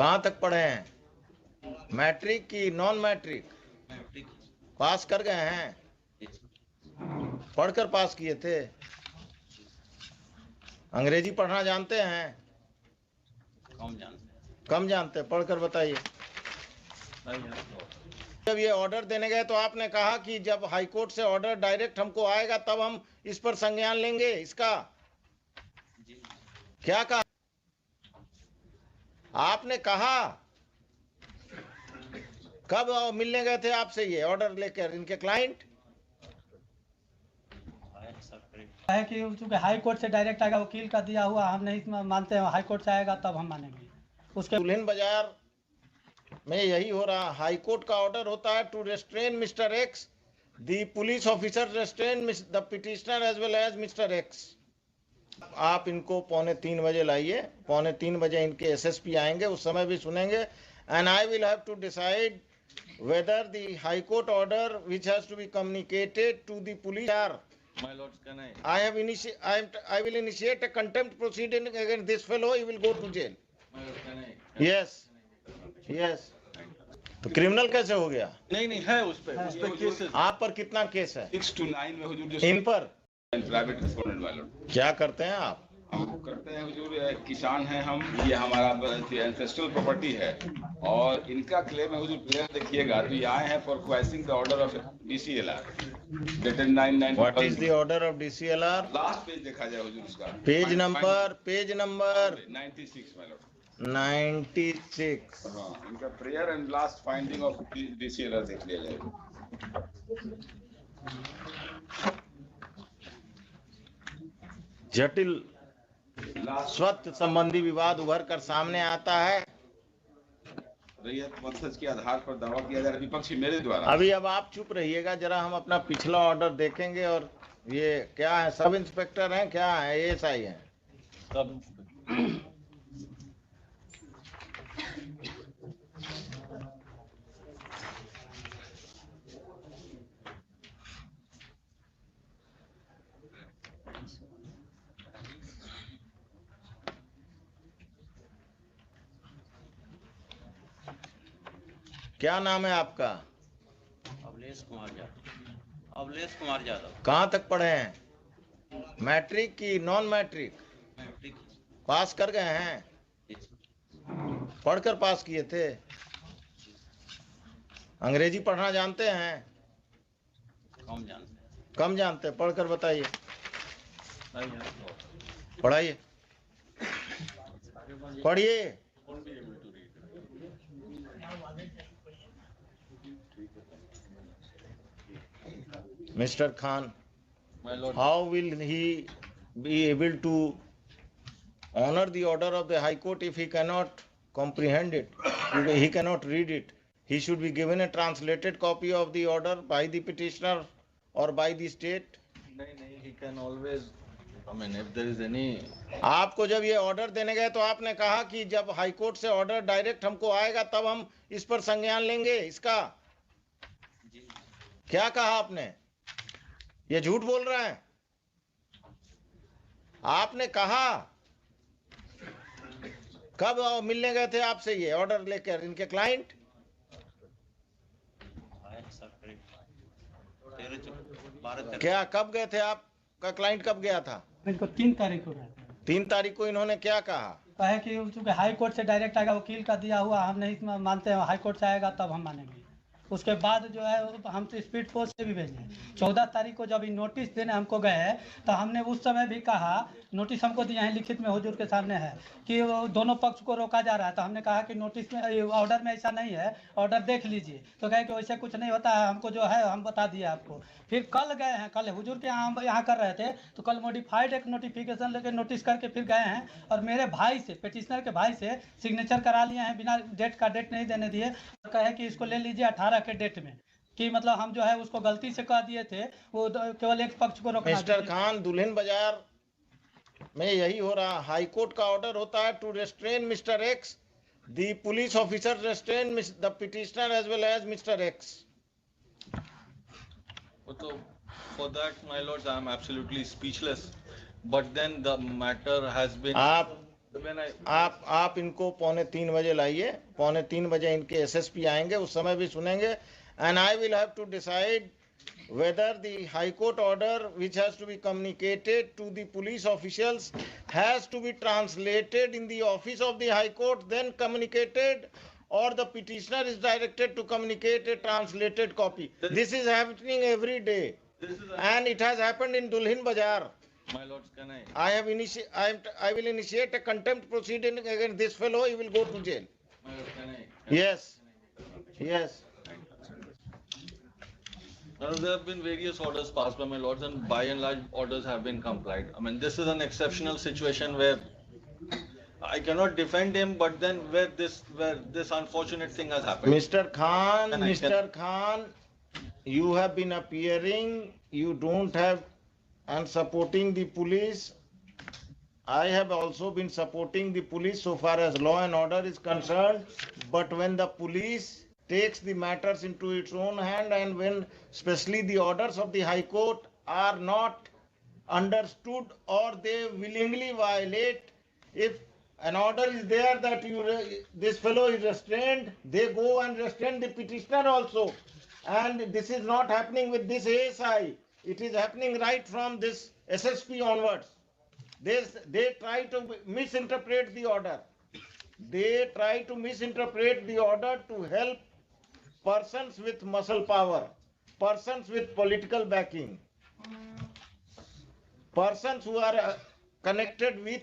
कहाँ तक पढ़े हैं? मैट्रिक की नॉन मैट्रिक? पास कर गए हैं? पढ़कर पास किए थे? अंग्रेजी पढ़ना जानते हैं? कम जानते। पढ़कर बताइए। जब ये ऑर्डर देने गए तो आपने कहा कि जब हाईकोर्ट से ऑर्डर डायरेक्ट हमको आएगा तब हम इस पर संज्ञान लेंगे। इसका क्या कहा आपने? कहा कब मिलने गए थे आपसे ये ऑर्डर लेकर इनके क्लाइंट? है कि चूंकि हाई कोर्ट से डायरेक्ट आएगा, वकील का दिया हुआ हम नहीं मानते हैं, हाई कोर्ट से आएगा तब हम मानेंगे। उसके दुल्हिन बाजार में यही हो रहा। हाई कोर्ट का ऑर्डर होता है to restrain mister X, the police officer restrain the petitioner as well as mister X. आप इनको 2:45 बजे लाइए। 2:45 बजे इनके एसएसपी आएंगे, उस समय भी सुनेंगे। And I will have to decide whether the high court order which has to be communicated to the police are. My lords, can I will initiate a contempt proceeding against this fellow. He will go to jail. My lord, can I? Yes. तो criminal कैसे हो गया? नहीं है उस पे cases. आप पर कितना केस है? 6 to 9 में हुजूर जो इन पर प्राइवेट रिस्पोंडेंट वालों क्या करते हैं आप? हम करते हैं हुजूर, किसान हैं हम, ये हमारा एंसेस्ट्रल प्रॉपर्टी है और इनका क्लेम है हुजूर। प्लेयर देखिएगा तो ये आए हैं for questioning the order of DCLR dated 9/9। What is the order of DCLR? Last page देखा जाए हुजूर उसका। पेज नंबर 96 वाला 96। हाँ, इनका prayer and last finding of DCLR देख लिया जाए। जटिल स्वत्व संबंधी विवाद उभर कर सामने आता है। रैयत वंशज के आधार पर दावा किया जा रहा है विपक्षी मेरे द्वारा। अभी अब आप चुप रहिएगा जरा, हम अपना पिछला ऑर्डर देखेंगे। और ये क्या है? सब इंस्पेक्टर हैं? क्या है? ASI हैं? क्या नाम है आपका? अवलेश कुमार यादव। कहाँ तक पढ़े हैं? मैट्रिक की नॉन मैट्रिक? पास कर गए हैं? पढ़कर पास किए थे? अंग्रेजी पढ़ना जानते हैं? कम जानते। पढ़कर बताइए। पढ़ाइए, पढ़िए। Mr. Khan, My lord, how will he be able to honor the order of the High Court if he cannot comprehend it? He cannot read it. He should be given a translated copy of the order by the petitioner or by the state. नहीं, he can always, I mean, if there is any. आपको जब ये order देने गए तो आपने कहा कि जब हाई कोर्ट से ऑर्डर डायरेक्ट हमको आएगा तब हम इस पर संज्ञान लेंगे। इसका क्या कहा आपने? ये झूठ बोल रहा है। आपने कहा कब मिलने गए थे आपसे ये ऑर्डर लेकर इनके क्लाइंट? 12 क्या कब गए थे? आपका क्लाइंट कब गया था? इनको 3 तारीख को गए थे। 3 तारीख को इन्होंने क्या कहा? कहे कि चूंकि हाई कोर्ट से डायरेक्ट आएगा, वकील का दिया हुआ हम नहीं मानते हैं, हाई कोर्ट से आएगा तब हम मानेंगे। उसके बाद जो है हम तो स्पीड पोस्ट से भी भेजे। 14 तारीख को जब नोटिस देने हमको गए तो हमने उस समय भी कहा, नोटिस हमको दिया है लिखित में हुजूर के सामने है कि वो दोनों पक्ष को रोका जा रहा है। तो हमने कहा कि नोटिस में ऑर्डर में ऐसा नहीं है, ऑर्डर देख लीजिए। तो कहे कि वैसे कुछ नहीं होता है, हमको जो है हम बता दिए आपको। फिर कल गए हैं, कल हुजूर के यहाँ हम यहाँ कर रहे थे तो कल मॉडिफाइड एक नोटिफिकेशन लेके नोटिस करके फिर गए हैं और मेरे भाई से, पिटिशनर के भाई से सिग्नेचर करा लिए हैं बिना डेट नहीं देने दिए। कहे कि इसको ले लीजिए 18 के डेट में, कि मतलब हम जो है उसको गलती से कह दिए थे, वो केवल एक पक्ष को रोकना। मिस्टर खान, दुल्हिन बाजार में यही हो रहा। हाई कोर्ट का ऑर्डर होता है to restrain mister X, the police officer restrain the petitioner as well as mister X. So for that, my lords, I am absolutely speechless. But then the matter has been. आप when I आप इनको 2:45 लाइए, 2:45 इनके SSP आएंगे, उस समय भी सुनेंगे. And I will have to decide whether the High Court order which has to be communicated to the police officials has to be translated in the office of the High Court, then communicated, or the petitioner is directed to communicate a translated copy. This is happening every day, this is and it has happened in Dulhin Bazaar. my lords, can I? I will initiate a contempt proceeding against this fellow. He will go to jail. My lords, can I? Yes. Yes. Now, there have been various orders passed by my lords, and by and large, orders have been complied. I mean, this is an exceptional situation where I cannot defend him, but then where this unfortunate thing has happened. Mr. Khan, Can I- Mr. Khan, you have been appearing, you don't have, and supporting the police. I have also been supporting the police so far as law and order is concerned, but when the police takes the matters into its own hand, and when especially the orders of the High Court are not understood or they willingly violate, if an order is there that this fellow is restrained, they go and restrain the petitioner also. And this is not happening with this ASI. It is happening right from this SSP onwards. They try to misinterpret the order. They try to misinterpret the order to help persons with muscle power, persons with political backing, persons who are connected with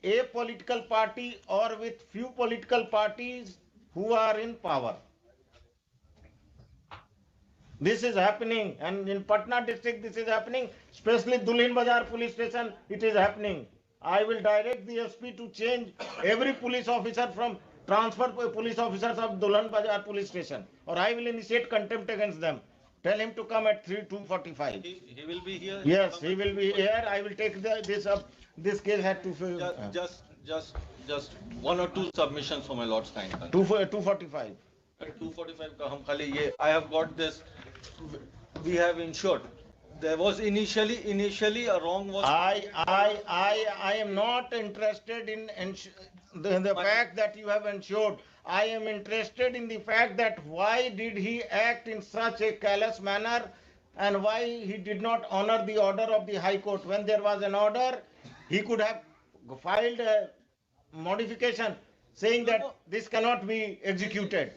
a political party or with few political parties who are in power. This is happening, and in Patna district this is happening, especially Dulhin Bazaar police station, it is happening. I will direct the SP to change every police officer from transfer police officers of Dulhin Bazaar police station, or I will initiate contempt against them. Tell him to come at 2:45. He will be here. Yes, he will be here. I will take this up. This case had to Just one or two submissions for my lord's kind. 2:45. 245 का हम खाली ये I have got this. We have ensured. There was initially a wrong was. I am not interested in the fact that you have ensured. I am interested in the fact that why did he act in such a callous manner, and why he did not honor the order of the High Court. When there was an order, he could have filed a modification saying that this cannot be executed.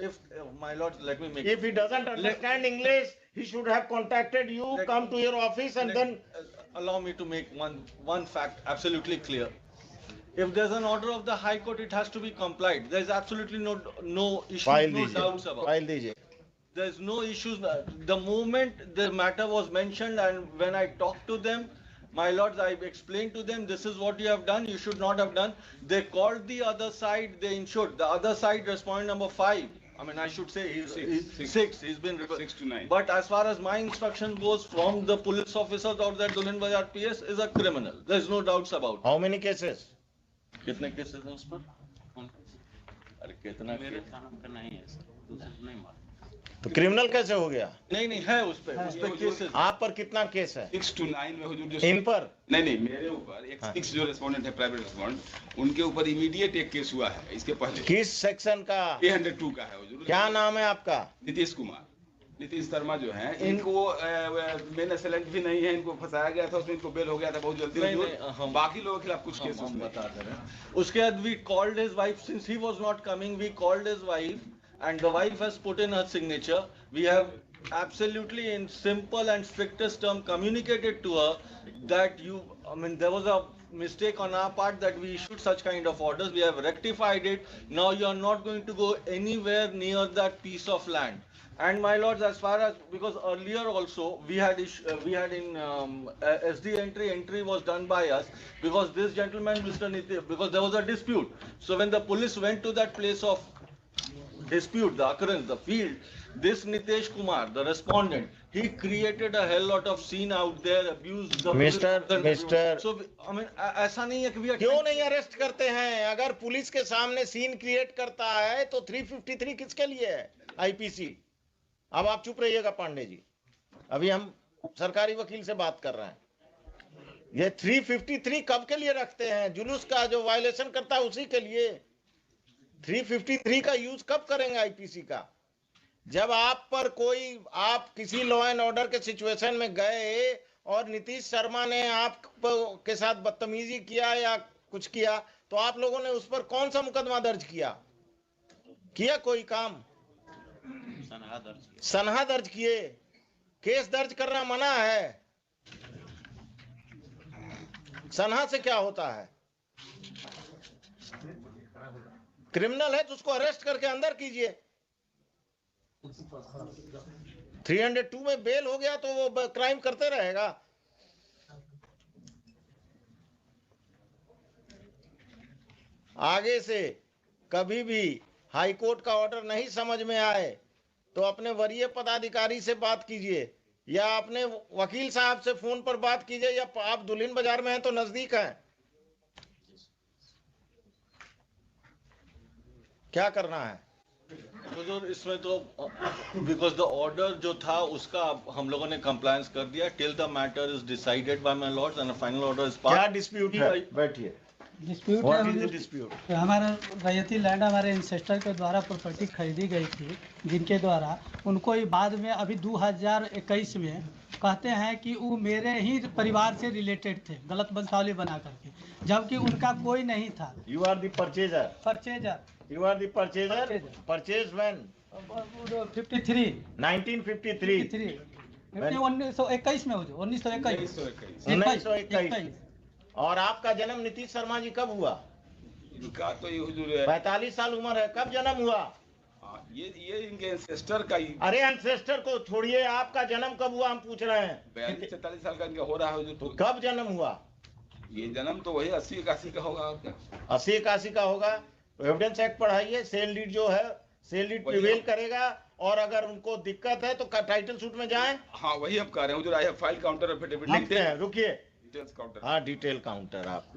If my lord, let me make. If he doesn't understand English, he should have contacted you, come to your office, and then Allow me to make one fact absolutely clear. If there's an order of the High Court, it has to be complied. There's absolutely no issues, file no doubts दीजिए. about. File दीजिए. There's no issues. The moment the matter was mentioned, and when I talked to them, my lords, I explained to them, this is what you have done, you should not have done. They called the other side, they ensured. The other side, respondent number 5. I mean, I should say he's six. He's been 6 to 9. But as far as my instruction goes from the police officers or that Dulhin Bazaar PS is a criminal. There's no doubts about it. How many cases? कितने cases हैं उस पर? अरे कितना मेरे थाना का नहीं है सर, उधर नहीं मालूम। तो क्रिमिनल कैसे हो गया? नहीं है उस पे केसेस। आप पर कितना केस है? 6 to 9 में हुजूर जो इन पर? नहीं मेरे ऊपर एक 6 जो रेस्पोंडेंट है प्राइवेट रेस्पोंडेंट, उनके ऊपर इमीडिएट एक केस हुआ है। इसके पहले किस सेक्शन का? 302 का है हुजूर। क्या नाम है आपका? नीतीश कुमार, नीतीश शर्मा जो है, इनको मेन असेलेंट भी नहीं है, इनको फंसाया गया था, उसमें इनको बेल हो गया था बहुत जल्दी। नहीं, बाकी लोगों के खिलाफ कुछ केस हम बता दे रहे हैं। उसके बाद we called his wife since he was not coming. We called his wife and the wife has put in her signature. We have absolutely in simple and strictest term communicated to her that there was a mistake on our part that we issued such kind of orders. We have rectified it. Now you are not going to go anywhere near that piece of land. And my lords, as far as, because earlier also we had in SD entry was done by us because this gentleman, Mr. Nitish, because there was a dispute. So when the police went to that place of dispute, the occurrence, the field, this Nitesh Kumar, the respondent, he created a hell lot of scene out there, abused the Mr. So I mean, ऐसा नहीं है कि we are क्यों नहीं arrest करते हैं? अगर police के सामने सीन क्रिएट करता है तो 353 किसके लिए है? आईपीसी। अब आप चुप रहिएगा पांडे जी, अभी हम सरकारी वकील से बात कर रहे हैं। ये 353 कब के लिए रखते हैं? जुलूस का जो वायलेशन करता है उसी के लिए। 353 का यूज कब करेंगे आईपीसी का? जब आप पर कोई, आप किसी लॉ एंड ऑर्डर के सिचुएशन में गए और नीतीश शर्मा ने आप के साथ बदतमीजी किया या कुछ किया, तो आप लोगों ने उस पर कौन सा मुकदमा दर्ज किया कोई काम? सनहा दर्ज किया। सनहा दर्ज किए। केस दर्ज करना मना है। सनहा से क्या होता है? क्रिमिनल है तो उसको अरेस्ट करके अंदर कीजिए। 302 में बेल हो गया तो वो क्राइम करते रहेगा। आगे से कभी भी हाई कोर्ट का ऑर्डर नहीं समझ में आए तो अपने वरीय पदाधिकारी से बात कीजिए या अपने वकील साहब से फोन पर बात कीजिए, या आप दुल्हिन बाजार में हैं तो नजदीक हैं। क्या करना है? हुजूर इसमें तो बिकॉज द ऑर्डर जो था उसका हम लोगों ने कंप्लायंस कर दिया till the matter is decided by my Lord's and final order is क्या पास। डिस्प्यूट है? बैठिए। डिस्प्यूट व्हाट है इज द हुजूर। डिस्प्यूट? हमारा रैयती लैंड हमारे इंसेस्टर के द्वारा प्रॉपर्टी खरीदी गई थी, जिनके द्वारा उनको ही बाद में अभी 2021 में कहते हैं कि वो मेरे ही परिवार से रिलेटेड थे, गलत वंशावली बना करके, जबकि उनका कोई नहीं था। You are the purchaser. Purchaser You are the purchaser. Purchaser. Purchased when? 53 1953. 1921 में हो जो 1921 1921। और आपका जन्म नीतीश शर्मा जी कब हुआ? इनका तो ये हुजूर है 45 साल उम्र है। कब जन्म हुआ? हाँ, ये इनके एंसेस्टर का ही अरे एंसेस्टर को छोड़िए, आपका जन्म कब हुआ हम पूछ रहे हैं। 42-43 साल का इनका हो रहा है हुजूर। तो कब जन्म हुआ? ये जन्म तो वही 80-81 का होगा आपका। 80-81 का होगा। एविडेंस एक्ट पढ़ाइए। सेल डीड जो है, सेल डीड प्रिवेल करेगा, और अगर उनको दिक्कत है तो टाइटल सूट में जाएं। हाँ वही हम कह रहे हैं हुजूर। I have file counter affidavit लिखते हैं, रुकिए। Details counter. हाँ, डिटेल काउंटर आप लोग